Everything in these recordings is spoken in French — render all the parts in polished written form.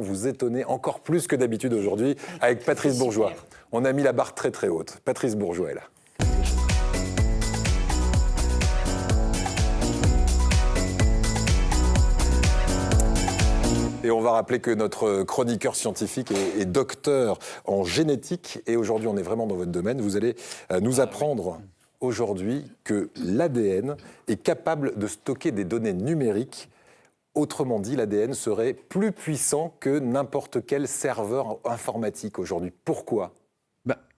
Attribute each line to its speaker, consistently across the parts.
Speaker 1: Vous étonner encore plus que d'habitude aujourd'hui avec Patrice Bourgeois. On a mis la barre très très haute. Patrice Bourgeois est là. Et on va rappeler que notre chroniqueur scientifique est docteur en génétique. Et aujourd'hui, on est vraiment dans votre domaine. Vous allez nous apprendre aujourd'hui que l'ADN est capable de stocker des données numériques. Autrement dit, l'ADN serait plus puissant que n'importe quel serveur informatique aujourd'hui. Pourquoi ?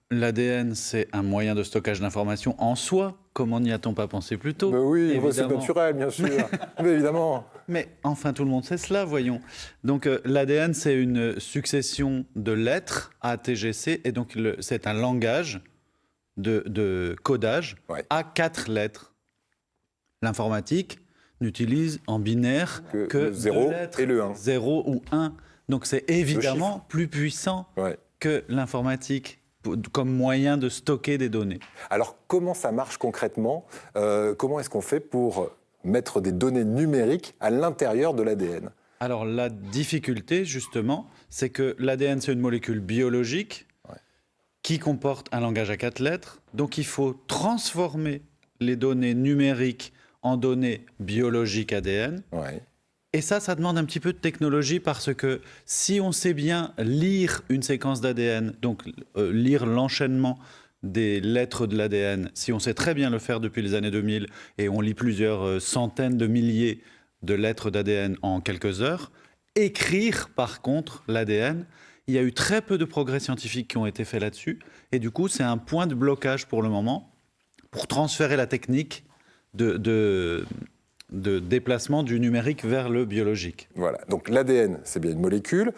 Speaker 2: L'ADN, c'est un moyen de stockage d'informations en soi, comme n'y a-t-on pas pensé plus tôt ?
Speaker 1: Mais oui, c'est naturel, bien sûr. Mais évidemment.
Speaker 2: Mais enfin, tout le monde sait cela, voyons. Donc, l'ADN, c'est une succession de lettres ATGC, et donc c'est un langage de codage à 4 lettres. L'informatique n'utilise en binaire que
Speaker 1: le 0 et le 1.
Speaker 2: 0 ou 1. Donc, c'est évidemment plus puissant que l'informatique comme moyen de stocker des données.
Speaker 1: Alors, comment ça marche concrètement ? Comment est-ce qu'on fait pour mettre des données numériques à l'intérieur de l'ADN ?
Speaker 2: Alors, la difficulté, justement, c'est que l'ADN, c'est une molécule biologique qui comporte un langage à 4 lettres. Donc, il faut transformer les données numériques en données biologiques ADN. Et ça demande un petit peu de technologie parce que si on sait bien lire une séquence d'ADN, donc lire l'enchaînement des lettres de l'ADN, si on sait très bien le faire depuis les années 2000 et on lit plusieurs centaines de milliers de lettres d'ADN en quelques heures, écrire par contre l'ADN, il y a eu très peu de progrès scientifiques qui ont été faits là-dessus et du coup c'est un point de blocage pour le moment pour transférer la technique de déplacement du numérique vers le biologique.
Speaker 1: Voilà, donc l'ADN, c'est bien une molécule.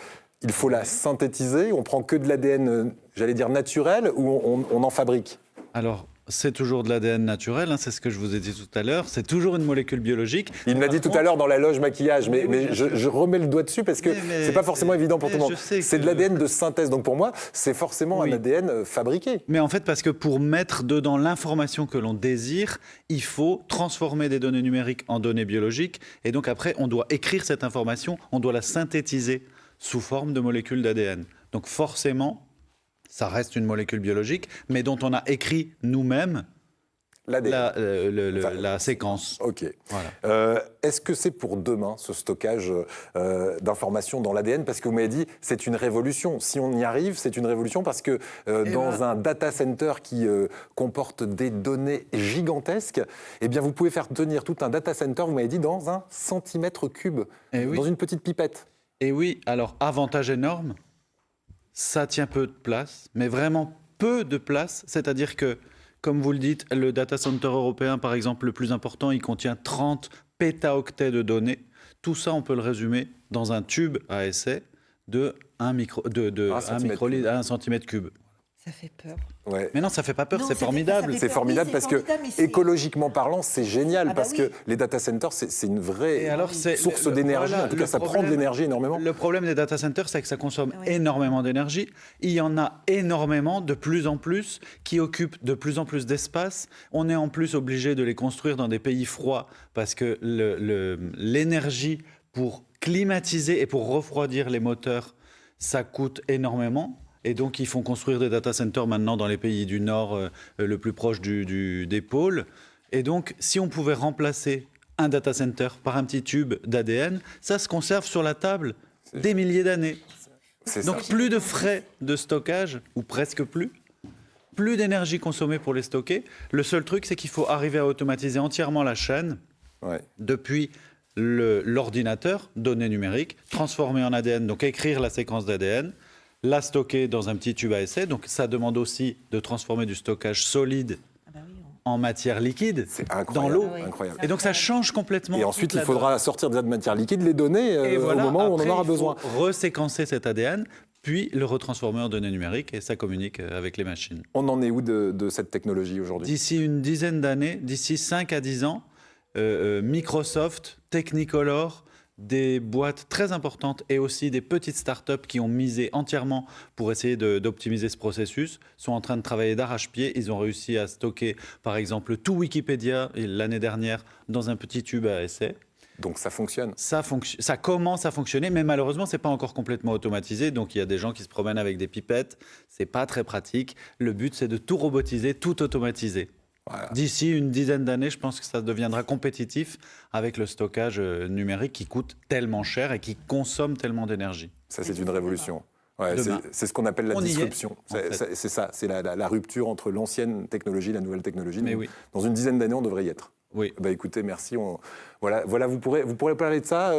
Speaker 1: Il faut la synthétiser. On prend que de l'ADN, j'allais dire naturel, ou on en fabrique ?
Speaker 2: Alors, c'est toujours de l'ADN naturel, c'est ce que je vous ai dit tout à l'heure. C'est toujours une molécule biologique.
Speaker 1: Il me l'a dit tout à l'heure dans la loge maquillage, mais je remets le doigt dessus parce que c'est pas forcément évident pour tout le monde. C'est de l'ADN de synthèse, donc pour moi, c'est forcément un ADN fabriqué.
Speaker 2: Mais en fait, parce que pour mettre dedans l'information que l'on désire, il faut transformer des données numériques en données biologiques. Et donc après, on doit écrire cette information, on doit la synthétiser sous forme de molécules d'ADN. Donc forcément, ça reste une molécule biologique, mais dont on a écrit nous-mêmes la séquence.
Speaker 1: Ok. Voilà. Est-ce que c'est pour demain, ce stockage d'informations dans l'ADN ? Parce que vous m'avez dit, c'est une révolution. Si on y arrive, c'est une révolution parce que dans un data center qui comporte des données gigantesques, eh bien, vous pouvez faire tenir tout un data center, vous m'avez dit, dans 1 centimètre cube, dans une petite pipette.
Speaker 2: Et oui, alors, avantage énorme, ça tient peu de place, mais vraiment peu de place. C'est-à-dire que, comme vous le dites, le data center européen, par exemple, le plus important, il contient 30 pétaoctets de données. Tout ça, on peut le résumer dans un tube à essai de 1 microlitre à 1 centimètre cube.
Speaker 3: Ça fait peur.
Speaker 2: Mais non, ça fait pas peur, c'est formidable.
Speaker 1: C'est formidable parce que, écologiquement parlant, c'est génial parce que les data centers, c'est une vraie source d'énergie. En tout cas, ça prend de l'énergie énormément.
Speaker 2: Le problème des data centers, c'est que ça consomme énormément d'énergie. Il y en a énormément, de plus en plus, qui occupent de plus en plus d'espace. On est en plus obligé de les construire dans des pays froids parce que l'énergie pour climatiser et pour refroidir les moteurs, ça coûte énormément. Et donc, ils font construire des data centers maintenant dans les pays du Nord, le plus proche des pôles. Et donc, si on pouvait remplacer un data center par un petit tube d'ADN, ça se conserve sur la table des milliers d'années. Donc, plus de frais de stockage, ou presque plus d'énergie consommée pour les stocker. Le seul truc, c'est qu'il faut arriver à automatiser entièrement la chaîne depuis l'ordinateur, données numériques, transformer en ADN, donc écrire la séquence d'ADN, la stocker dans un petit tube à essai. Donc ça demande aussi de transformer du stockage solide en matière liquide dans l'eau. Et donc ça change complètement.
Speaker 1: Et ensuite, il faudra sortir de la matière liquide, les données au moment où on en aura besoin.
Speaker 2: Il faut reséquencer cet ADN, puis le retransformer en données numériques et ça communique avec les machines.
Speaker 1: On en est où de cette technologie aujourd'hui ?
Speaker 2: D'ici une dizaine d'années, d'ici 5 à 10 ans, Microsoft, Technicolor, des boîtes très importantes et aussi des petites startups qui ont misé entièrement pour essayer d'optimiser ce processus, sont en train de travailler d'arrache-pied. Ils ont réussi à stocker, par exemple, tout Wikipédia l'année dernière dans un petit tube à essai.
Speaker 1: Donc ça fonctionne.
Speaker 2: Ça commence à fonctionner, mais malheureusement, c'est pas encore complètement automatisé. Donc il y a des gens qui se promènent avec des pipettes. C'est pas très pratique. Le but, c'est de tout robotiser, tout automatiser.
Speaker 1: Voilà.
Speaker 2: D'ici une dizaine d'années, je pense que ça deviendra compétitif avec le stockage numérique qui coûte tellement cher et qui consomme tellement d'énergie.
Speaker 1: Ça, c'est une révolution. Ouais, c'est ce qu'on appelle la disruption. C'est ça, c'est la rupture entre l'ancienne technologie et la nouvelle technologie.
Speaker 2: Mais
Speaker 1: Donc,
Speaker 2: oui.
Speaker 1: Dans une dizaine d'années, on devrait y être.
Speaker 2: Oui.
Speaker 1: Bah, écoutez, merci. Voilà, vous pourrez parler de ça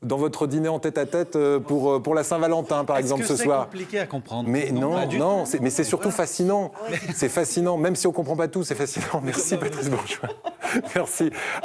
Speaker 1: dans votre dîner en tête-à-tête pour la Saint-Valentin, par exemple, ce soir.
Speaker 2: C'est compliqué à comprendre.
Speaker 1: Mais non, mais c'est surtout fascinant. C'est fascinant, même si on ne comprend pas tout, c'est fascinant. Merci Patrice Bourgeois. Merci.